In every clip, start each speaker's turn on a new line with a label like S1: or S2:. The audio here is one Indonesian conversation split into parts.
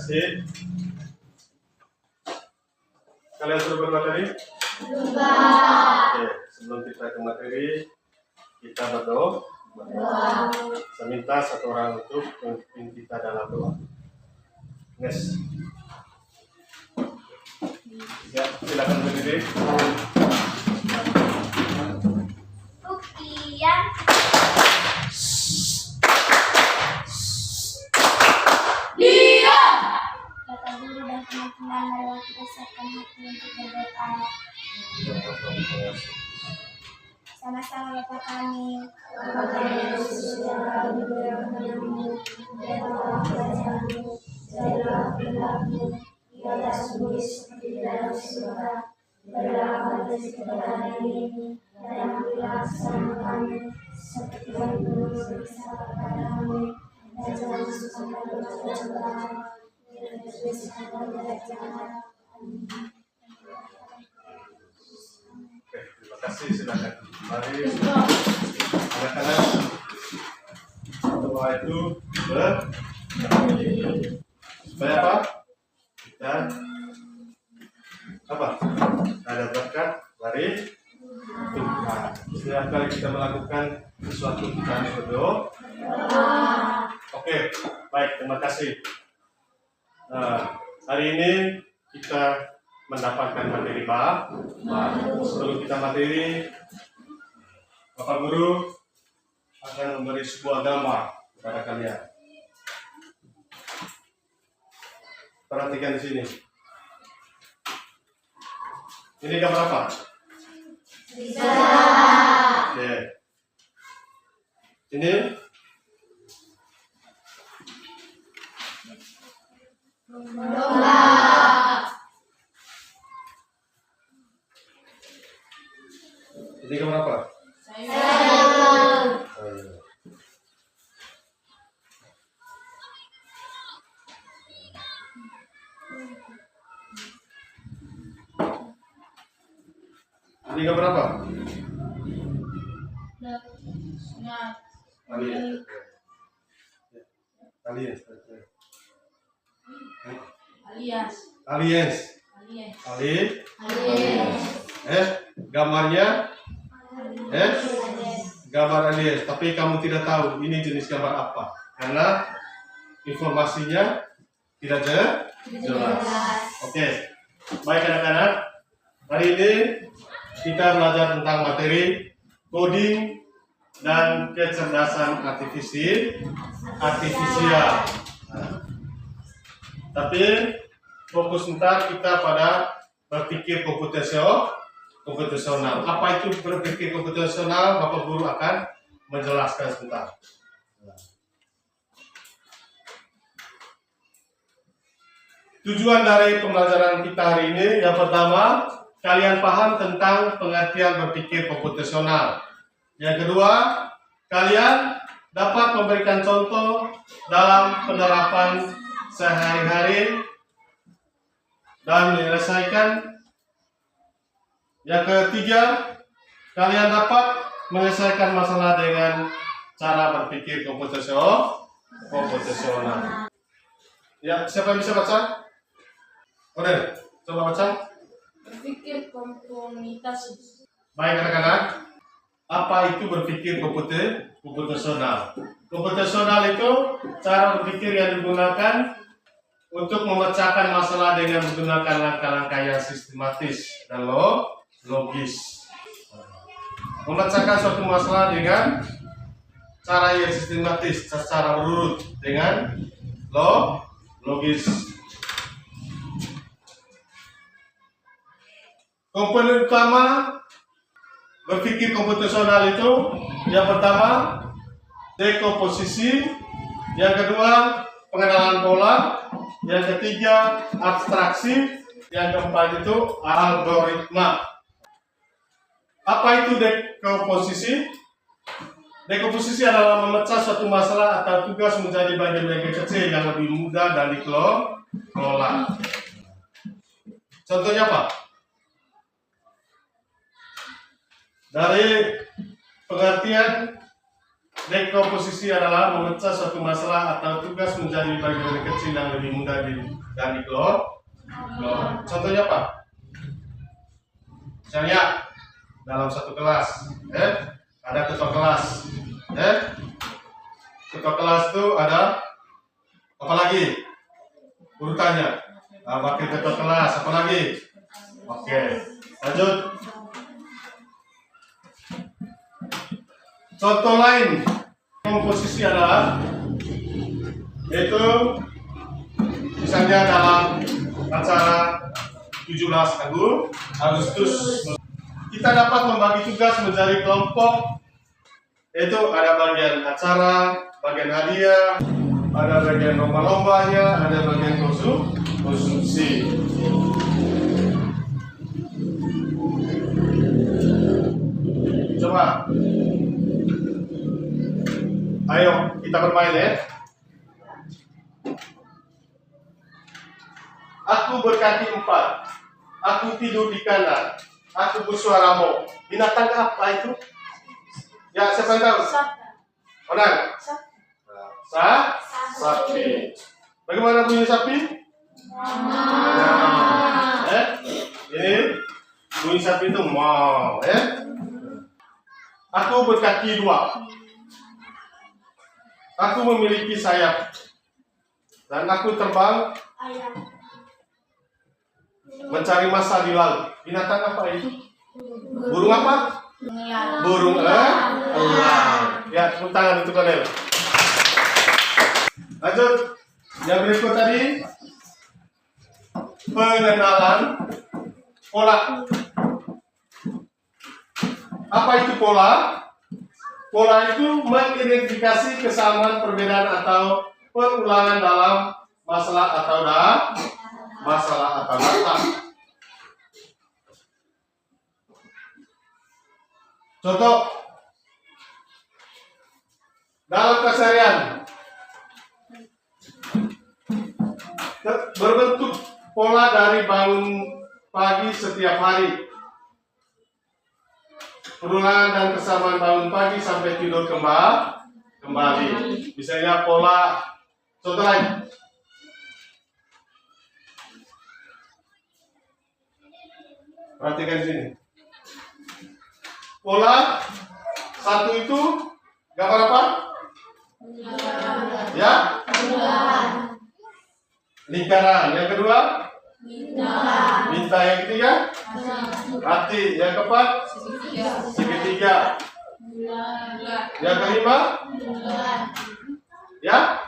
S1: kasih. Kalian sudah bermateri?
S2: Sudah.
S1: Oke, sebelum kita ke materi, kita berdoa. Saya minta satu orang untuk memimpin kita dalam doa. Yes. Ya, silakan berdiri.
S2: Ukian. Diam. Bapak Guru dan teman-teman, mari kita siapkan hati untuk berdoa. Sama-sama Bapak kami. Bapa kami yang di surga, dimuliakanmu, jadilah kerajaanmu, jadilah kehendakmu di atas bumi seperti di dalam surga. Berilah kami rezeki pada hari ini, dan ampunilah kesalahan kami, seperti kami pun bersalah kepada kami, dan jangan masukkan kami ke dalam cobaan, dan bebaskan kami dari jahat. Amin.
S1: Terima kasih, silakan. Mari anak-anak, doa itu supaya apa? Kita apa? Ada berkat dari Tuhan. Setiap kali kita melakukan sesuatu kita harus berdoa. Oke, baik, terima kasih. Hari ini kita mendapatkan materi baru. Sebelum kita materi, Bapak Guru akan memberi sebuah gambar kepada kalian. Perhatikan di sini. Ini gambar apa? Oke. Ini
S2: Domba.
S1: Ini gambar apa?
S2: Sayur.
S1: Ini gambar apa?
S2: Alien.
S1: Aliens.
S2: Alias.
S1: Aliens.
S2: Alias.
S1: Gambarnya gambar aliens, tapi kamu tidak tahu ini jenis gambar apa karena informasinya tidak jelas. Oke, baik anak-anak, hari ini kita belajar tentang materi coding dan kecerdasan artifisial. Tapi fokus ntar kita pada berpikir komputasional. Apa itu berpikir komputasional? Bapak Guru akan menjelaskan sebentar. Tujuan dari pembelajaran kita hari ini, yang pertama, kalian paham tentang pengertian berpikir komputasional. Yang kedua, kalian dapat memberikan contoh dalam penerapan sehari-hari dan menyelesaikan. Yang ketiga, kalian dapat menyelesaikan masalah dengan cara berpikir komputasional. Ya, siapa yang bisa baca? Oke, coba baca.
S2: Berpikir komunitas.
S1: Baik anak-anak, apa itu berpikir komputasional? Komputasional itu cara berpikir yang digunakan untuk memecahkan masalah dengan menggunakan langkah-langkah yang sistematis dan logis. Memecahkan suatu masalah dengan cara yang sistematis, secara berurut dengan logis. Komponen utama berpikir komputasional itu yang pertama dekomposisi, yang kedua pengenalan pola, yang ketiga abstraksi, yang keempat itu algoritma. Apa itu dekomposisi? Dekomposisi adalah memecah suatu masalah atau tugas menjadi bagian-bagian kecil yang lebih mudah dan dikelola. Contohnya apa? Dari pengertian Dekomposisi adalah memecah suatu masalah atau tugas menjadi bagian kecil yang lebih mudah dan dikelola. Contohnya apa? Misalnya dalam satu kelas, ada ketua kelas, ketua kelas itu ada apa lagi? Urutannya, wakil ketua kelas, apa lagi? Oke, lanjut. Contoh lain komposisi adalah yaitu misalnya dalam acara 17 Agustus kita dapat membagi tugas menjadi kelompok, yaitu ada bagian acara, bagian hadiah, ada bagian lomba-lombanya, ada bagian konsumsi. Coba ayo kita bermain ya. Aku berkaki 4. Aku tidur di kanan. Aku bersuara mo. Binatang apa itu? Ya, siapa yang tahu? Orang? Sapi. Bagaimana bunyi sapi? Ini bunyi sapi itu mau, ya. Aku berkaki 2. Aku memiliki sayap dan aku terbang mencari massa di laut. Binatang apa itu? Burung apa? Burung elang. Ya, tepuk tangan untuk kalian. Lanjut. Yang berikut tadi pengenalan pola. Apa itu pola? Pola itu mengidentifikasi kesamaan, perbedaan atau pengulangan dalam masalah atau data. Contoh dalam keseharian berbentuk pola dari bangun pagi setiap hari, perulangan dan kesamaan bangun pagi sampai tidur kembali. Misalnya pola, contoh lain. Perhatikan sini. Pola 1 itu gambar apa? Ya? Lingkaran. Yang kedua? Bintang. Yang ketiga? Hati. Yang keempat? Segitiga. Yang kelima? Ya?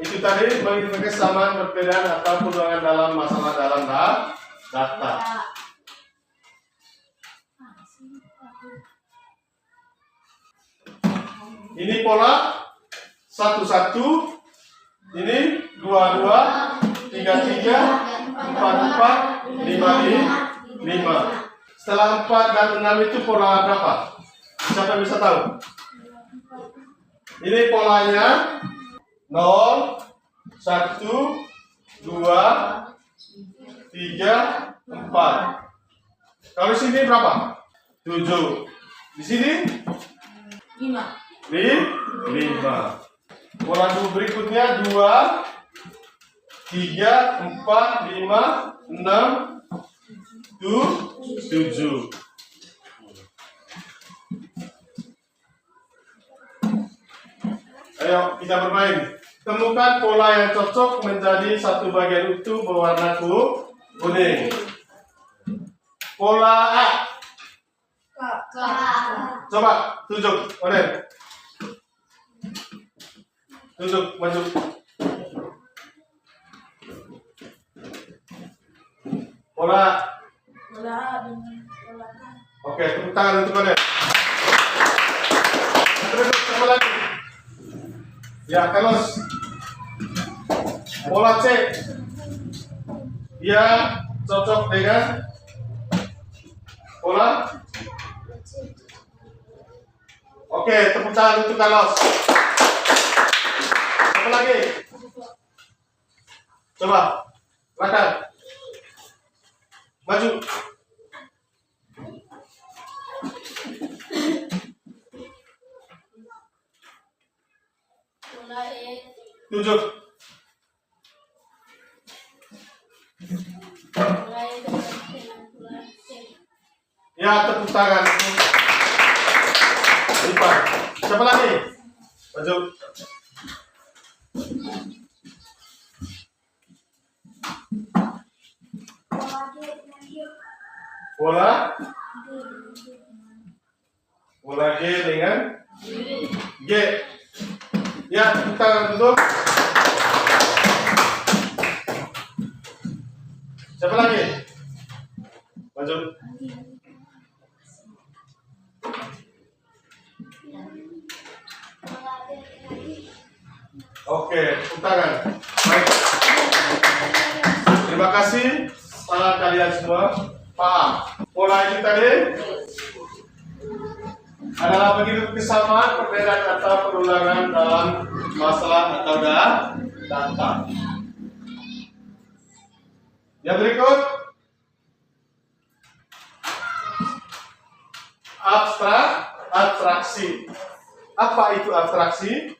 S1: Itu tadi mengidentifikasi kesamaan, perbedaan atau pengulangan dalam masalah dalam data. Ini pola 1-1, ini 2-2, 3-3, 4-4, 5-5. Setelah 4 dan 6 itu pola berapa? Siapa yang bisa tahu? Ini polanya 0, 1, 2, 3, 4. Kalau di sini berapa? 7. Di sini? 5. Pola berikutnya 2, 3, 4, 5, 6, 7. Ayo kita bermain. Temukan pola yang cocok menjadi satu bagian utuh berwarna kuning. Pola A. Coba tunjuk, Oden. Tunjuk, maju. Pola. Oke, tepuk tangan untuk Oden. Terus coba lagi. Ya, Carlos. Pola C. Dia cocok dengan pola. Oke, tepuk tangan untuk Carlos. Apa lagi? Coba, silakan. Maju. Tunjuk. Ya, tepuk tangan. Lipat. Siapa lagi? Maju. Bola. Bola G dengan G. Ya, tepuk tangan tutup. Siapa lagi? Maju. Oke, tepuk tangan. Baik. Terima kasih kalian semua. Paham? Pola ini tadi adalah begitu kesamaan, perbedaan atau perulangan dalam masalah atau data. Yang berikut, abstraksi. Apa itu abstraksi?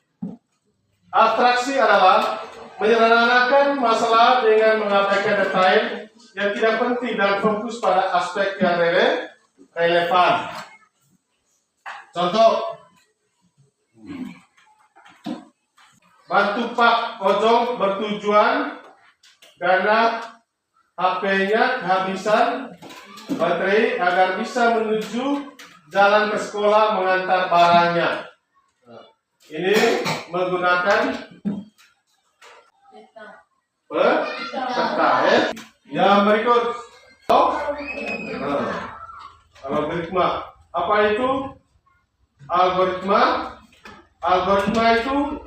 S1: Abstraksi adalah menyederhanakan masalah dengan mengabaikan detail yang tidak penting dan fokus pada aspek yang relevan. Contoh, bantu Pak Ojong bertujuan karena HP-nya kehabisan baterai agar bisa menuju jalan ke sekolah mengantar barangnya. Ini menggunakan peta. Yang berikut, algoritma. Apa itu algoritma? Algoritma itu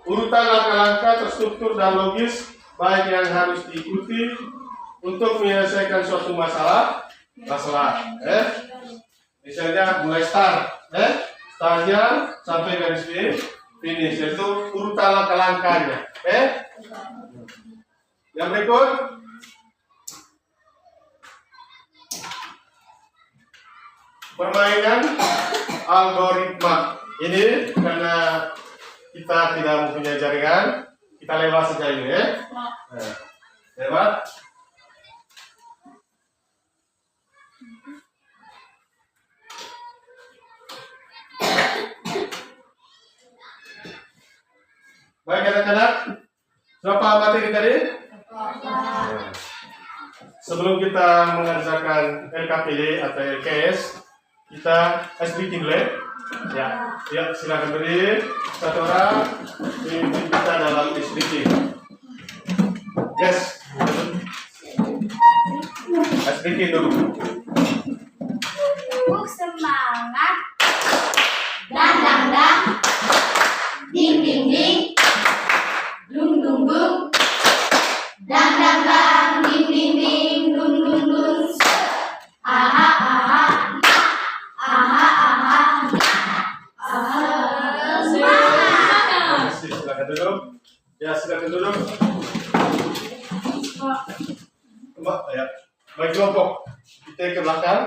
S1: urutan langkah-langkah terstruktur dan logis baik yang harus diikuti untuk menyelesaikan suatu masalah. Misalnya mulai startnya sampai garis finish, yaitu urutan langkah-langkahnya. Yang berikut, permainan algoritma. Ini karena kita tidak mempunyai jaringan, kita lewat saja ini ya. Lewat. Baik anak-anak, sudah paham materi tadi? Sebelum kita mengerjakan LKPD atau LKS, kita speaking dulu ya. Ya, silakan berdiri. Satu orang memimpin kita dalam speaking. Yes. Speaking dulu.
S2: Tepuk semangat. Dang dang dang. Ding ding ding. Dung dung dung. Dang dang dang. Ding ding ding. Dung dung dung. Aha aha. Aha aha.
S1: Silakan duduk. Ya, silakan duduk. Mbak, ya. Baik kelompok. Kita ke belakang.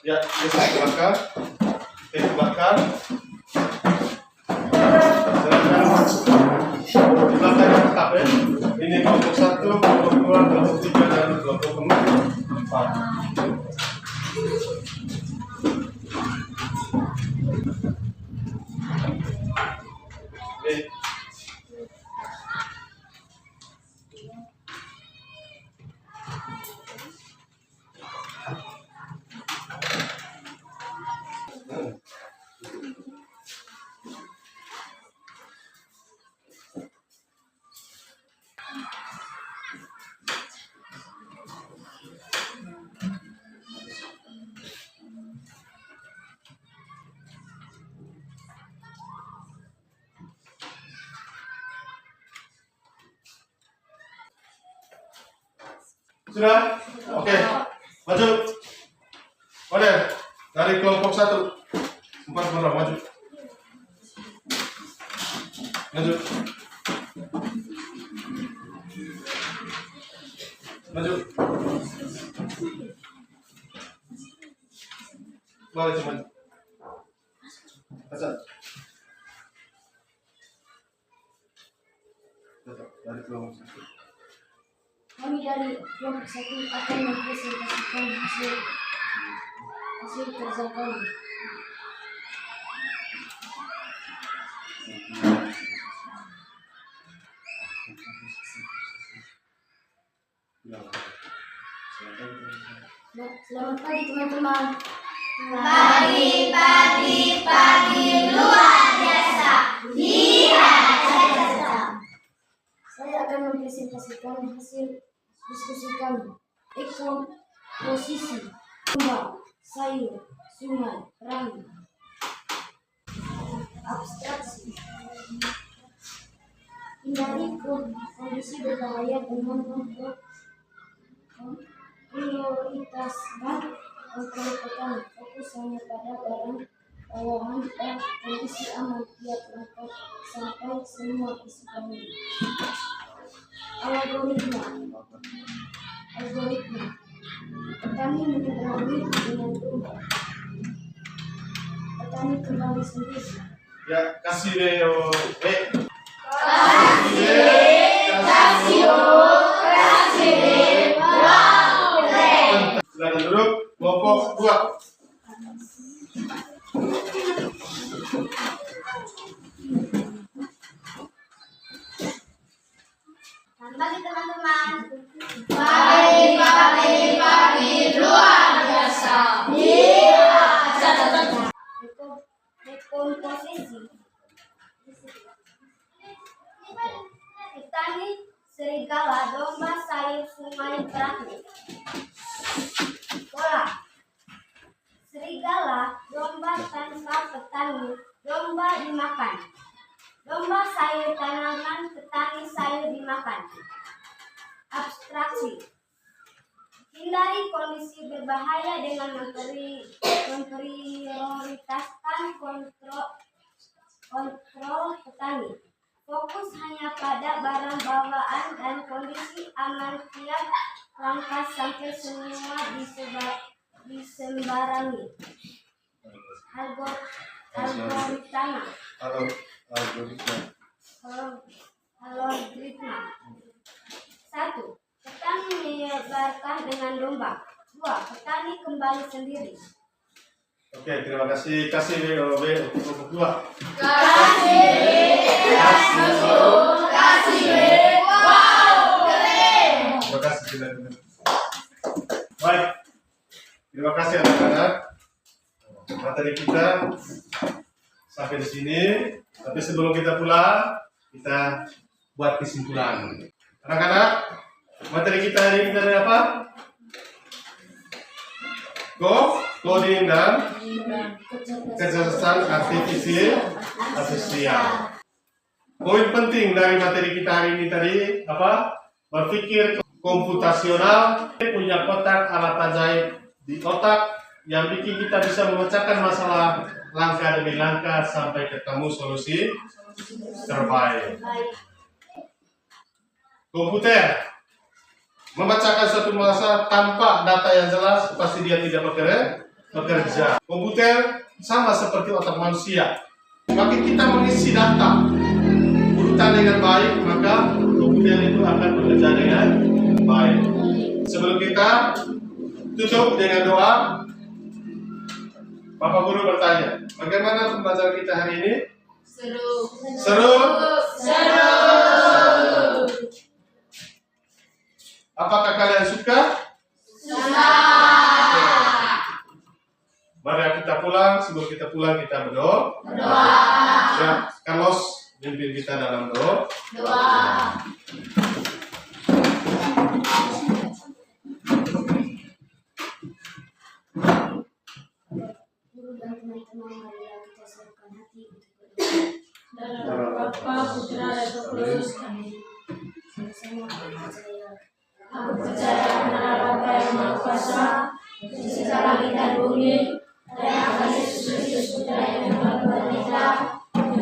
S1: Ya, kita ke belakang. Kita ke belakang. Silakan di belakang yang tetap ya. Ini kelompok 1, kelompok 2, kelompok 3, dan kelompok 4. Sudah? Oke. Maju. Model. Dari kelompok 1. 4 orang maju. Maju. Maju. Boleh cuman. Pasal. Dari kelompok satu.
S2: Kami dari kelompok 1 akan mempresentasikan hasil kerja kami. Selamat pagi teman-teman.
S3: Pagi luar biasa. Iya,
S2: Saya akan mempresentasikan hasil diskusi kami. Komposisi tumbuhan, sayur, sungai, rangi. Abstraksi. Hindari kondisi berbahaya dengan prioritaskan kontrol petani. Fokus hanya pada barang bawahan dan kondisi aman tiap langkah sampai semua isi kami. Algoritma. Petani menyeberangi dengan domba. Petani kembali sendiri.
S1: Ya, kasih Leo. Silakan duduk. Kelompok 2.
S3: Selamat pagi teman-teman. Pagi luar biasa. Iya.
S2: Dekomposisi. Petani, serigala, domba, sayur, sungai, perahu. Pola. Serigala, domba tanpa petani, domba dimakan. Domba sayur tanaman, petani sayur dimakan. Abstraksi. Hindari kondisi berbahaya dengan memprioritaskan kontrol petani. Fokus hanya pada barang bawaan dan kondisi aman tiap langkah sampai semua disembarangi. Algoritma. 1. Petani menyebarkan dengan domba. 2. Petani kembali sendiri.
S1: Oke, terima kasih. Kasih Leo kelompok 2. Terima kasih. Silakan. Baik. Terima kasih anak-anak. Materi kita sampai di sini. Tapi sebelum kita pulang, kita buat kesimpulan. Anak-anak, materi kita hari ini dari apa? Coding dan kecerdasan artifisial. Poin penting dari materi kita hari ini tadi apa? Berpikir komputasional, punya kotak alat ajaib di otak yang bikin kita bisa memecahkan masalah langkah demi langkah sampai ketemu solusi terbaik. Komputer memecahkan suatu masalah tanpa data yang jelas pasti dia tidak bekerja. Komputer sama seperti otak manusia. Makin kita mengisi data urutan dengan baik, maka komputer itu akan bekerja dengan baik. Sebelum kita tutup dengan doa, Bapak Guru bertanya, bagaimana pembelajaran kita hari ini? Seru. Apakah kalian suka? Mari kita pulang. Sebelum kita pulang kita berdoa. Ya, Carlos pimpin kita dalam doa.
S2: Guru dan teman-teman, marilah kita siapkan hati untuk berdoa.
S3: Dalam Bapa, Putra, dan Roh Kudus.
S2: Amin. Sama-sama percaya.
S3: Aku percaya kepada Bapa yang Maha Kuasa, pencipta langit dan bumi, dan akan Yesus Kristus Putra yang Tuhan kita,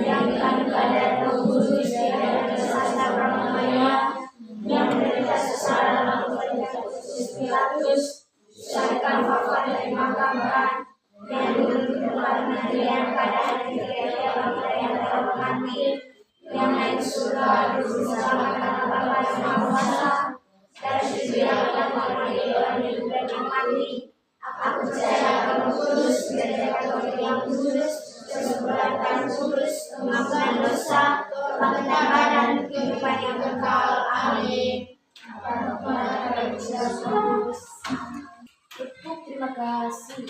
S3: yang dikandung dari Roh Kudus, yang berasal dari Maria, yang menderita sengsara dalam kehidupan Pilatus, disalibkan, wafat dan dimakamkan, yang duduk di tempat pengadilan pada hari ketiga yang telah mati, yang naik ke surga, duduk bersama dengan Bapa Yesus, keselamatan kudus, pengampunan dosa, kebangkitan dan kehidupan yang kekal. Amin.
S2: Terima kasih.